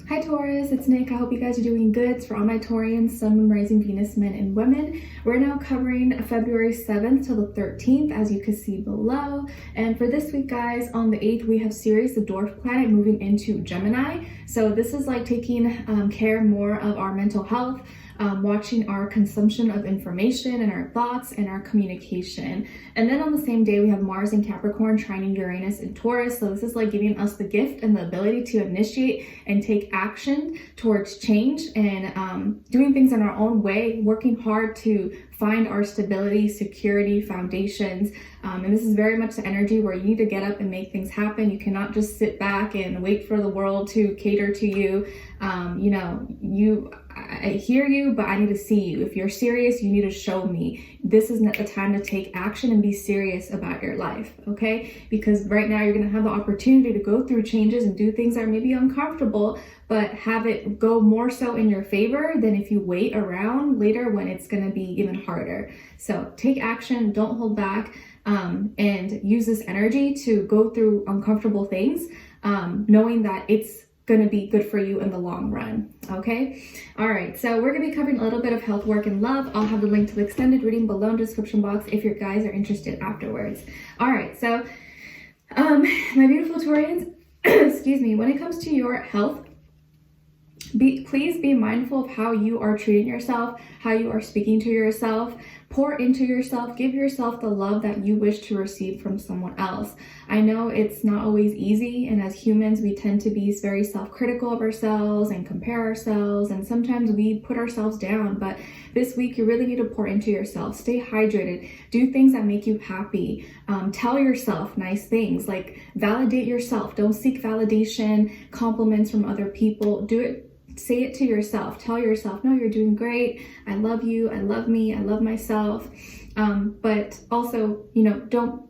Hi Taurus, it's Nick. I hope you guys are doing good. It's for all my Taurians, Sun, Moon, Rising, Venus, men, and women. We're now covering February 7th till the 13th, as you can see below. And for this week, guys, on the 8th, we have Ceres, the dwarf planet, moving into Gemini. So this is like taking care more of our mental health, watching our consumption of information and our thoughts and our communication. And then on the same day, we have Mars in Capricorn trining Uranus in Taurus. So this is like giving us the gift and the ability to initiate and take action towards change and doing things in our own way, working hard to find our stability, security, foundations. And this is very much the energy where you need to get up and make things happen. You cannot just sit back and wait for the world to cater to you. I hear you, but I need to see you. If you're serious, you need to show me. This is not the time to take action and be serious about your life, okay? Because right now you're gonna have the opportunity to go through changes and do things that are maybe uncomfortable, but have it go more so in your favor than if you wait around later when it's gonna be even harder. So take action, don't hold back, and use this energy to go through uncomfortable things, knowing that it's going to be good for you in the long run. Okay. All right. So we're going to be covering a little bit of health, work, and love. I'll have the link to the extended reading below in the description box if you guys are interested afterwards. All right. So, my beautiful Taurians, excuse me, when it comes to your health, please be mindful of how you are treating yourself, how you are speaking to yourself. Pour into yourself, give yourself the love that you wish to receive from someone else. I know it's not always easy, and as humans, we tend to be very self-critical of ourselves and compare ourselves, and sometimes we put ourselves down, but this week you really need to pour into yourself. Stay hydrated, do things that make you happy, tell yourself nice things, like validate yourself. Don't seek validation, compliments from other people. Do it. Say it to yourself. Tell yourself, no, you're doing great. I love you. I love me. I love myself. But also, don't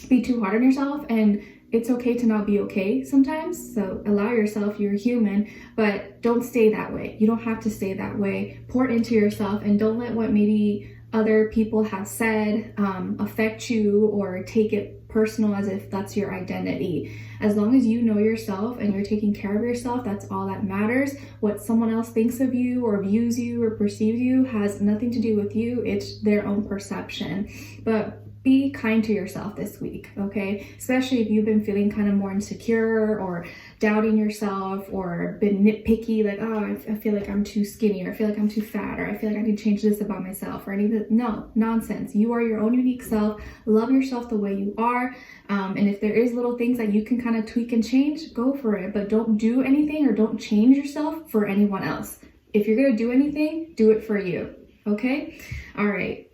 be too hard on yourself, and it's okay to not be okay sometimes. So allow yourself, you're human, but don't stay that way. You don't have to stay that way. Pour into yourself, and don't let what maybe other people have said affect you or take it personal as if that's your identity. As long as you know yourself and you're taking care of yourself, that's all that matters. What someone else thinks of you or views you or perceives you has nothing to do with you. It's their own perception. But be kind to yourself this week, okay? Especially if you've been feeling kind of more insecure or doubting yourself or been nitpicky, like, oh, I feel like I'm too skinny, or I feel like I'm too fat, or I feel like I need to change this about myself, or anything. No, nonsense. You are your own unique self. Love yourself the way you are. And if there is little things that you can kind of tweak and change, go for it. But don't do anything or don't change yourself for anyone else. If you're going to do anything, do it for you, okay? All right.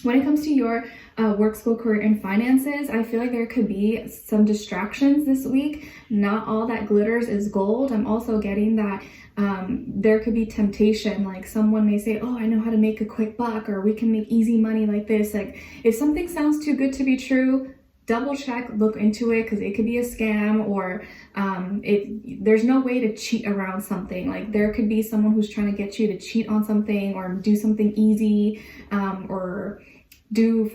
When it comes to your work, school, career, and finances, I feel like there could be some distractions this week. Not all that glitters is gold. I'm also getting that there could be temptation. Like someone may say, oh, I know how to make a quick buck, or we can make easy money like this. Like if something sounds too good to be true, double check, look into it, because it could be a scam, or there's no way to cheat around something. Like there could be someone who's trying to get you to cheat on something or do something easy, or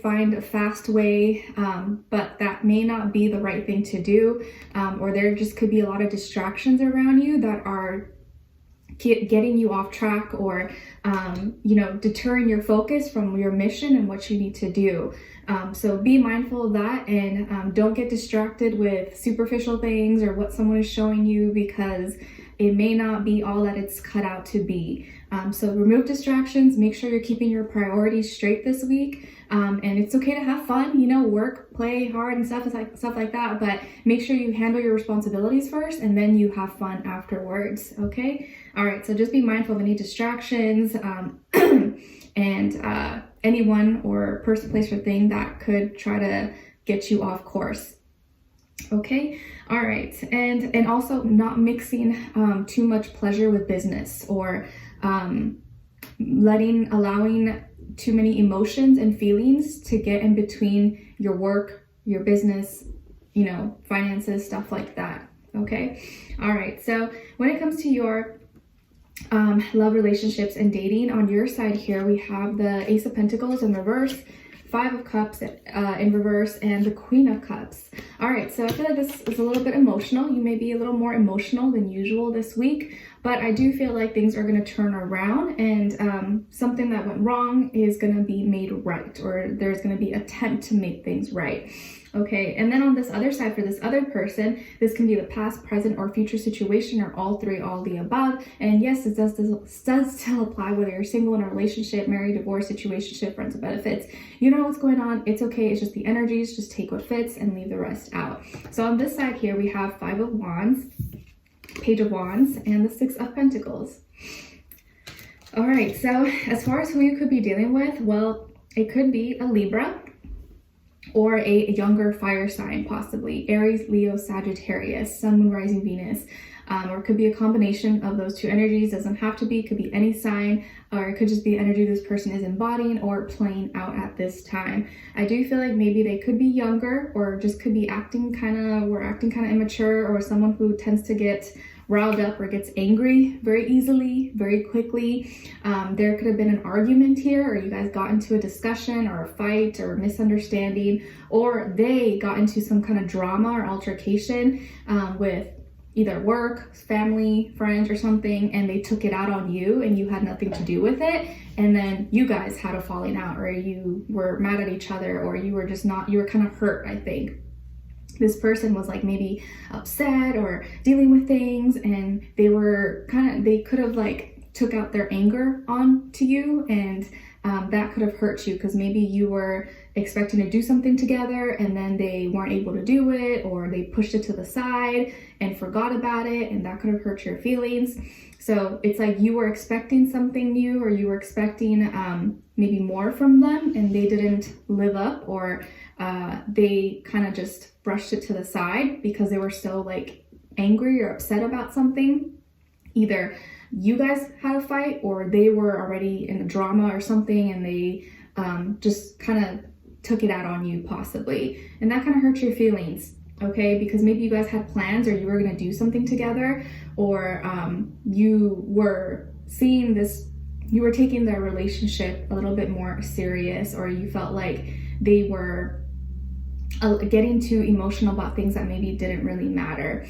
find a fast way, but that may not be the right thing to do, or there just could be a lot of distractions around you that are getting you off track, or deterring your focus from your mission and what you need to do. So be mindful of that, and don't get distracted with superficial things or what someone is showing you, because it may not be all that it's cut out to be. So remove distractions, make sure you're keeping your priorities straight this week. And it's okay to have fun, work, play hard and stuff like that, but make sure you handle your responsibilities first, and then you have fun afterwards. Okay. All right. So just be mindful of any distractions, and anyone or person, place, or thing that could try to get you off course. Okay. All right. And also not mixing too much pleasure with business, or allowing too many emotions and feelings to get in between your work, your business, finances, stuff like that. Okay. All right. So when it comes to your love, relationships, and dating, on your side here, we have the Ace of Pentacles in reverse, Five of Cups in reverse, and the Queen of Cups. All right, so I feel like this is a little bit emotional. You may be a little more emotional than usual this week, but I do feel like things are going to turn around, and something that went wrong is going to be made right, or there's going to be an attempt to make things right. Okay, and then on this other side, for this other person, this can be the past, present, or future situation, or all three, all the above. And yes, it does still apply whether you're single, in a relationship, married, divorced, situationship, friends with benefits. You know what's going on. It's okay. It's just the energies. Just take what fits and leave the rest out. So on this side here, we have Five of Wands, Page of Wands, and the Six of Pentacles. All right, so as far as who you could be dealing with, well, it could be a Libra, or a younger fire sign, possibly Aries, Leo, Sagittarius, Sun, Moon, Rising, Venus, or it could be a combination of those two energies. Doesn't have to be, could be any sign, or it could just be energy this person is embodying or playing out at this time. I do feel like maybe they could be younger, or just could be acting kind of immature, or someone who tends to get riled up or gets angry very easily, very quickly. There could have been an argument here, or you guys got into a discussion or a fight or a misunderstanding, or they got into some kind of drama or altercation with either work, family, friends, or something, and they took it out on you and you had nothing to do with it. And then you guys had a falling out, or you were mad at each other, or you were just not, you were kind of hurt, I think. This person was like maybe upset or dealing with things, and they could have like took out their anger on to you, and that could have hurt you, because maybe you were expecting to do something together and then they weren't able to do it, or they pushed it to the side and forgot about it, and that could have hurt your feelings. So it's like you were expecting something new, or you were expecting maybe more from them, and they didn't live up, or they kind of just brushed it to the side because they were so like angry or upset about something. Either you guys had a fight, or they were already in a drama or something, and they just kind of took it out on you, possibly, and that kind of hurt your feelings. Okay, because maybe you guys had plans, or you were going to do something together, or you were seeing this, you were taking their relationship a little bit more serious, or you felt like they were getting too emotional about things that maybe didn't really matter.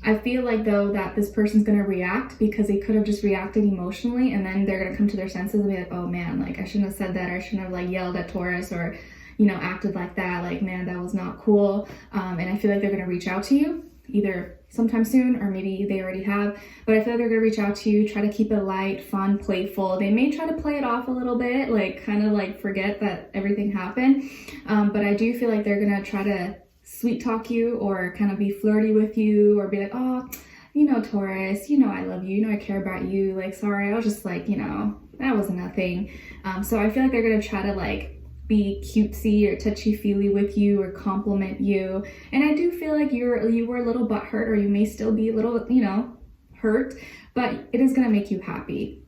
I feel like though that this person's going to react, because they could have just reacted emotionally, and then they're going to come to their senses and be like, oh man, like I shouldn't have said that, or I shouldn't have like yelled at Taurus, or acted like that, like man, that was not cool. And I feel like they're going to reach out to you either sometime soon, or maybe they already have, but I feel like they're going to reach out to you, try to keep it light, fun, playful. They may try to play it off a little bit, like kind of like forget that everything happened. But I do feel like they're going to try to sweet talk you, or kind of be flirty with you, or be like, oh, Taurus, I love you, I care about you, like, sorry, I was just like, that was nothing. So I feel like they're going to try to like be cutesy or touchy-feely with you, or compliment you. And I do feel like you were a little butthurt, or you may still be a little, hurt, but it is going to make you happy.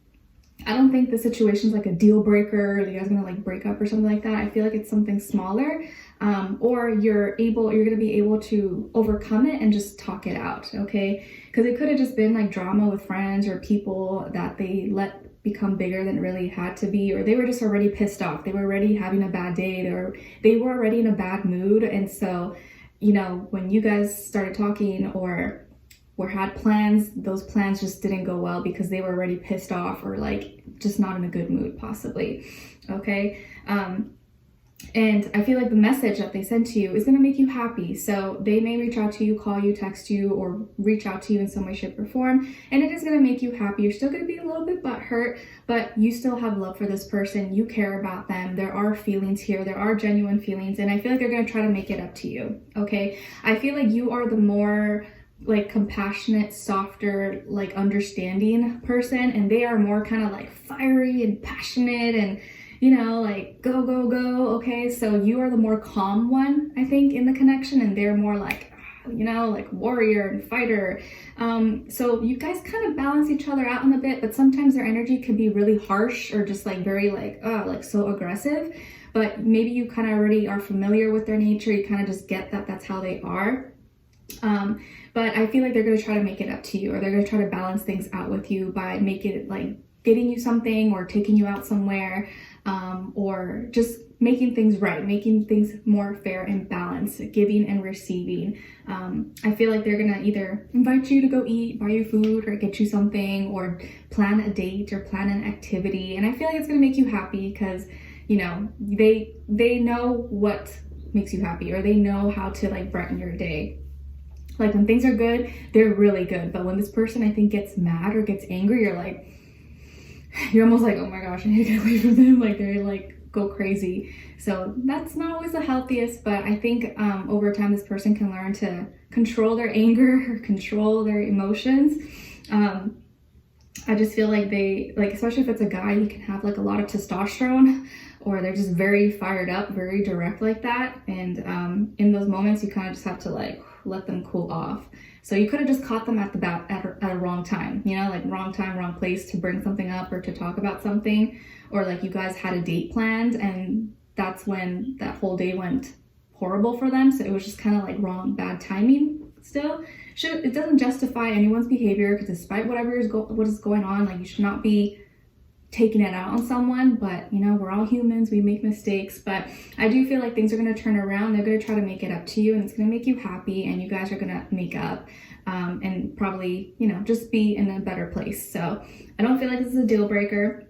I don't think the situation's like a deal breaker, or you guys are gonna like break up or something like that. I feel like it's something smaller, or you're gonna be able to overcome it and just talk it out, okay? Because it could have just been like drama with friends or people that they let become bigger than it really had to be, or they were just already pissed off. They were already having a bad day, they were already in a bad mood, and so when you guys started talking or had plans, those plans just didn't go well because they were already pissed off, or like just not in a good mood, possibly. Okay. And I feel like the message that they sent to you is going to make you happy. So they may reach out to you, call you, text you, or reach out to you in some way, shape, or form, and it is going to make you happy. You're still going to be a little bit butthurt, but you still have love for this person. You care about them. There are feelings here. There are genuine feelings, and I feel like they're going to try to make it up to you. Okay. I feel like you are the more like compassionate, softer, like understanding person, and they are more kind of like fiery and passionate and like go, go, go. Okay, so you are the more calm one, I think, in the connection, and they're more like like warrior and fighter. So you guys kind of balance each other out in a bit, but sometimes their energy can be really harsh, or just like very like so aggressive. But maybe you kind of already are familiar with their nature. You kind of just get that that's how they are. But I feel like they're going to try to make it up to you, or they're going to try to balance things out with you by making it like getting you something or taking you out somewhere. or just making things right, making things more fair and balanced, giving and receiving. I feel like they're gonna either invite you to go eat, buy you food, or get you something, or plan a date or plan an activity. And I feel like it's gonna make you happy because, you know, they know what makes you happy, or they know how to like brighten your day. Like when things are good, they're really good. But when this person, I think, gets mad or gets angry, you're almost like, oh my gosh, I need to get away from them. Like they're like go crazy. So that's not always the healthiest, but I think over time this person can learn to control their anger or control their emotions. I just feel like they, like, especially if it's a guy, he can have like a lot of testosterone, or they're just very fired up, very direct like that. And in those moments, you kind of just have to like let them cool off. So you could have just caught them at a wrong time, you know, like wrong time, wrong place to bring something up or to talk about something, or like you guys had a date planned and that's when that whole day went horrible for them. So it was just kind of like wrong, bad timing still. It doesn't justify anyone's behavior, because despite what is going on, like you should not be taking it out on someone. But you know, we're all humans, we make mistakes. But I do feel like things are going to turn around. They're going to try to make it up to you, and it's going to make you happy, and you guys are going to make up and probably, you know, just be in a better place. So I don't feel like this is a deal breaker.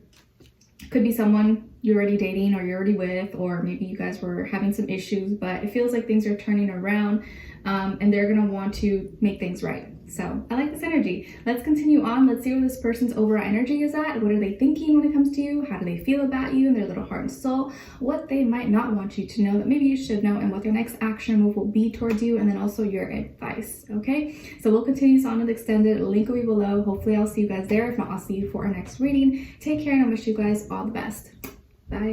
Could be someone you're already dating or you're already with, or maybe you guys were having some issues, but it feels like things are turning around and they're going to want to make things right. So I like this energy. Let's continue on. Let's see where this person's overall energy is at. What are they thinking when it comes to you? How do they feel about you and their little heart and soul? What they might not want you to know that maybe you should know, and what their next action move will be towards you, and then also your advice. Okay, so we'll continue this on with extended. Link will be below. Hopefully I'll see you guys there. If not, I'll see you for our next reading. Take care, and I wish you guys all the best. Bye.